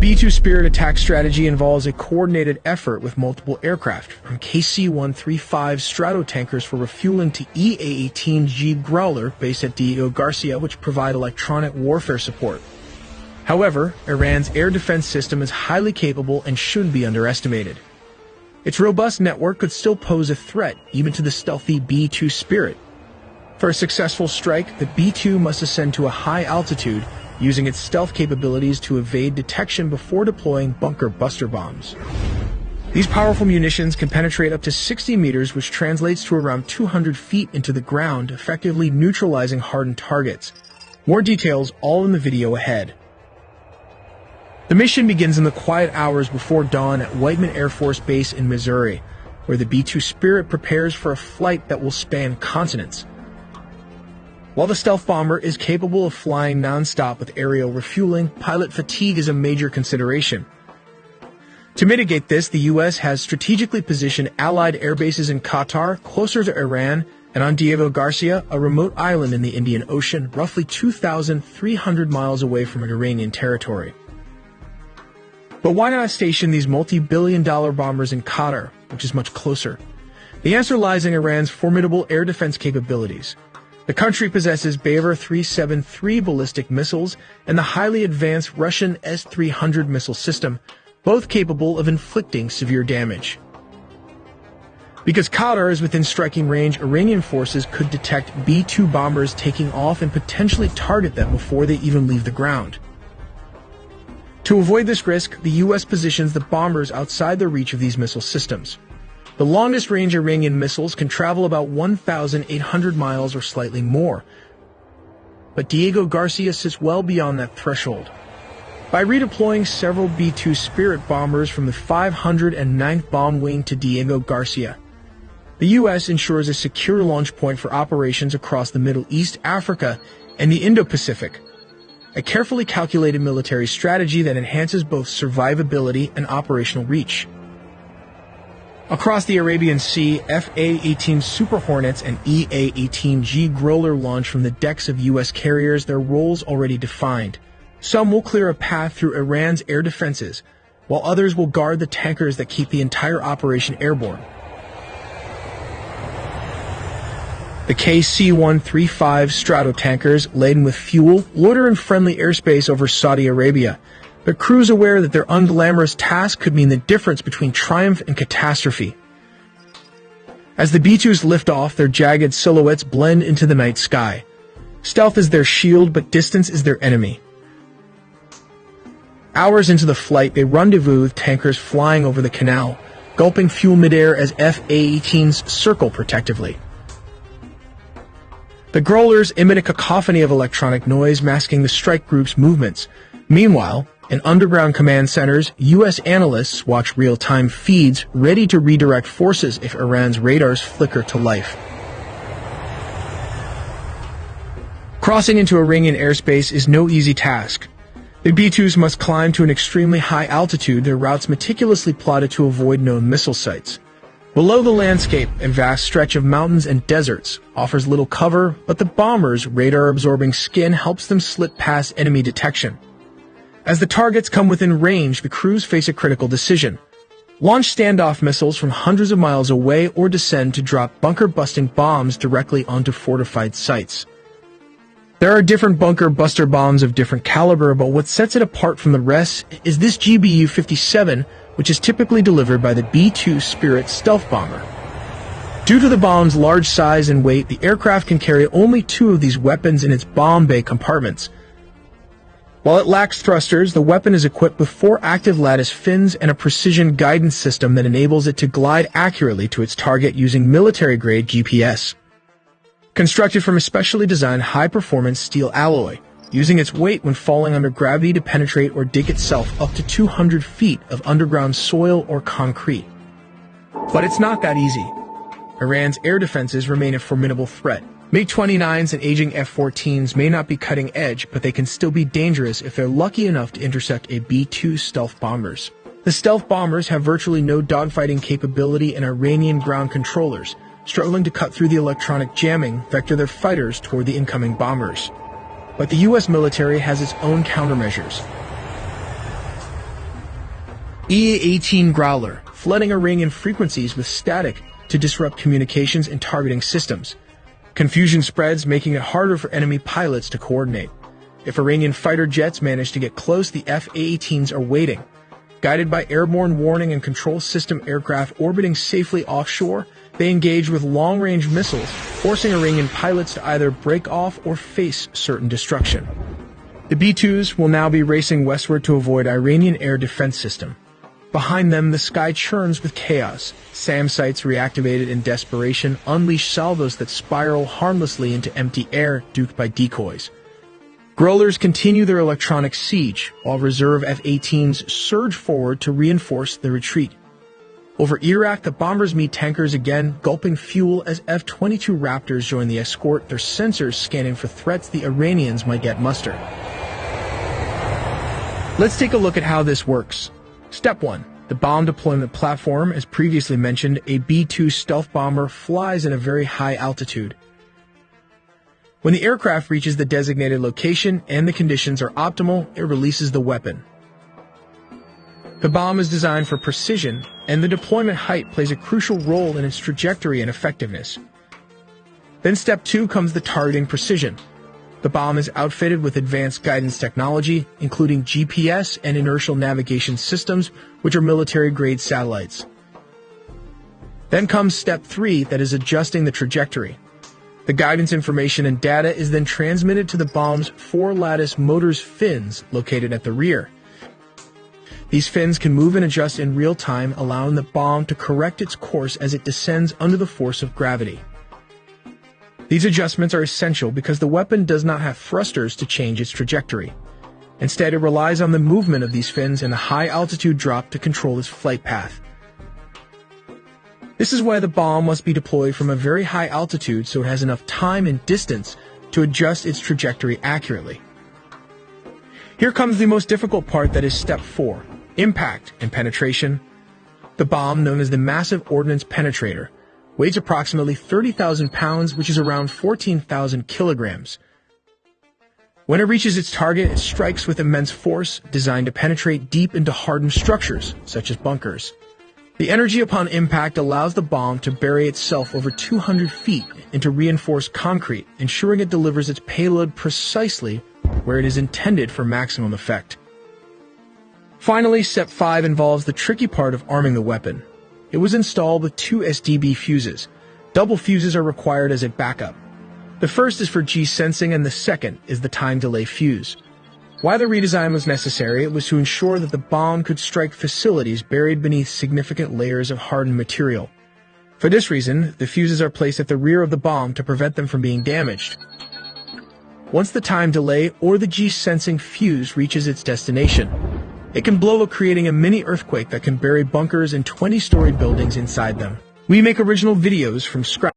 B-2 Spirit attack strategy involves a coordinated effort with multiple aircraft, from KC-135 Stratotankers for refueling to EA-18G Growler based at Diego Garcia, which provide electronic warfare support. However, Iran's air defense system is highly capable and shouldn't be underestimated. Its robust network could still pose a threat, even to the stealthy B-2 Spirit. For a successful strike, the B-2 must ascend to a high altitude, using its stealth capabilities to evade detection before deploying bunker buster bombs. These powerful munitions can penetrate up to 60 meters, which translates to around 200 feet into the ground, effectively neutralizing hardened targets. More details all in the video ahead. The mission begins in the quiet hours before dawn at Whiteman Air Force Base in Missouri, where the B-2 Spirit prepares for a flight that will span continents. While the stealth bomber is capable of flying non-stop with aerial refueling, pilot fatigue is a major consideration. To mitigate this, the U.S. has strategically positioned Allied air bases in Qatar, closer to Iran, and on Diego Garcia, a remote island in the Indian Ocean, roughly 2,300 miles away from Iranian territory. But why not station these multi-billion-dollar bombers in Qatar, which is much closer? The answer lies in Iran's formidable air defense capabilities. The country possesses Bayraktar 373 ballistic missiles and the highly advanced Russian S-300 missile system, both capable of inflicting severe damage. Because Qatar is within striking range, Iranian forces could detect B-2 bombers taking off and potentially target them before they even leave the ground. To avoid this risk, the U.S. positions the bombers outside the reach of these missile systems. The longest-range Iranian missiles can travel about 1,800 miles or slightly more, but Diego Garcia sits well beyond that threshold. By redeploying several B-2 Spirit bombers from the 509th Bomb Wing to Diego Garcia, the U.S. ensures a secure launch point for operations across the Middle East, Africa, and the Indo-Pacific, a carefully calculated military strategy that enhances both survivability and operational reach. Across the Arabian Sea, FA-18 Super Hornets and EA-18G Growler launch from the decks of U.S. carriers, their roles already defined. Some will clear a path through Iran's air defenses, while others will guard the tankers that keep the entire operation airborne. The KC-135 Stratotankers, laden with fuel, loiter in friendly airspace over Saudi Arabia, but crews aware that their unglamorous task could mean the difference between triumph and catastrophe. As the B-2s lift off, their jagged silhouettes blend into the night sky. Stealth is their shield, but distance is their enemy. Hours into the flight, they rendezvous with tankers flying over the canal, gulping fuel midair as FA-18s circle protectively. The growlers emit a cacophony of electronic noise, masking the strike group's movements. Meanwhile, in underground command centers, U.S. analysts watch real-time feeds ready to redirect forces if Iran's radars flicker to life. Crossing into Iranian airspace is no easy task. The B-2s must climb to an extremely high altitude, their routes meticulously plotted to avoid known missile sites. Below the landscape, a vast stretch of mountains and deserts offers little cover, but the bombers' radar-absorbing skin helps them slip past enemy detection. As the targets come within range, the crews face a critical decision. Launch standoff missiles from hundreds of miles away or descend to drop bunker-busting bombs directly onto fortified sites. There are different bunker buster bombs of different caliber, but what sets it apart from the rest is this GBU-57, which is typically delivered by the B-2 Spirit stealth bomber. Due to the bomb's large size and weight, the aircraft can carry only 2 of these weapons in its bomb bay compartments. While it lacks thrusters, the weapon is equipped with 4 active lattice fins and a precision guidance system that enables it to glide accurately to its target using military-grade GPS. Constructed from a specially designed high-performance steel alloy, using its weight when falling under gravity to penetrate or dig itself up to 200 feet of underground soil or concrete. But it's not that easy. Iran's air defenses remain a formidable threat. MiG-29s and aging F-14s may not be cutting edge, but they can still be dangerous if they're lucky enough to intercept a B-2 stealth bombers. The stealth bombers have virtually no dogfighting capability and Iranian ground controllers, struggling to cut through the electronic jamming, vector their fighters toward the incoming bombers. But the U.S. military has its own countermeasures. EA-18 Growler, flooding a ring in frequencies with static to disrupt communications and targeting systems. Confusion spreads, making it harder for enemy pilots to coordinate. If Iranian fighter jets manage to get close, the F-A-18s are waiting. Guided by airborne warning and control system aircraft orbiting safely offshore, they engage with long-range missiles, forcing Iranian pilots to either break off or face certain destruction. The B-2s will now be racing westward to avoid Iranian air defense system. Behind them, the sky churns with chaos. SAM sites reactivated in desperation unleash salvos that spiral harmlessly into empty air, duped by decoys. Growlers continue their electronic siege, while reserve F-18s surge forward to reinforce the retreat. Over Iraq, the bombers meet tankers again, gulping fuel as F-22 Raptors join the escort, their sensors scanning for threats the Iranians might yet muster. Let's take a look at how this works. Step 1. The bomb deployment platform. As previously mentioned, a B-2 stealth bomber flies at a very high altitude. When the aircraft reaches the designated location and the conditions are optimal, it releases the weapon. The bomb is designed for precision, and the deployment height plays a crucial role in its trajectory and effectiveness. Then step 2 comes the targeting precision. The bomb is outfitted with advanced guidance technology, including GPS and inertial navigation systems, which are military-grade satellites. Then comes step 3, that is adjusting the trajectory. The guidance information and data is then transmitted to the bomb's 4-lattice motors fins located at the rear. These fins can move and adjust in real time, allowing the bomb to correct its course as it descends under the force of gravity. These adjustments are essential because the weapon does not have thrusters to change its trajectory. Instead, it relies on the movement of these fins and a high-altitude drop to control its flight path. This is why the bomb must be deployed from a very high altitude so it has enough time and distance to adjust its trajectory accurately. Here comes the most difficult part, that is step 4, impact and penetration. The bomb, known as the Massive Ordnance Penetrator, weighs approximately 30,000 pounds, which is around 14,000 kilograms. When it reaches its target, it strikes with immense force, designed to penetrate deep into hardened structures, such as bunkers. The energy upon impact allows the bomb to bury itself over 200 feet into reinforced concrete, ensuring it delivers its payload precisely where it is intended for maximum effect. Finally, step 5 involves the tricky part of arming the weapon. It was installed with 2 SDB fuses. Double fuses are required as a backup. The first is for G-sensing and the second is the time delay fuse. Why the redesign was necessary, it was to ensure that the bomb could strike facilities buried beneath significant layers of hardened material. For this reason, the fuses are placed at the rear of the bomb to prevent them from being damaged. Once the time delay or the G-sensing fuse reaches its destination, it can blow up, creating a mini earthquake that can bury bunkers and 20-story buildings inside them. We make original videos from scratch.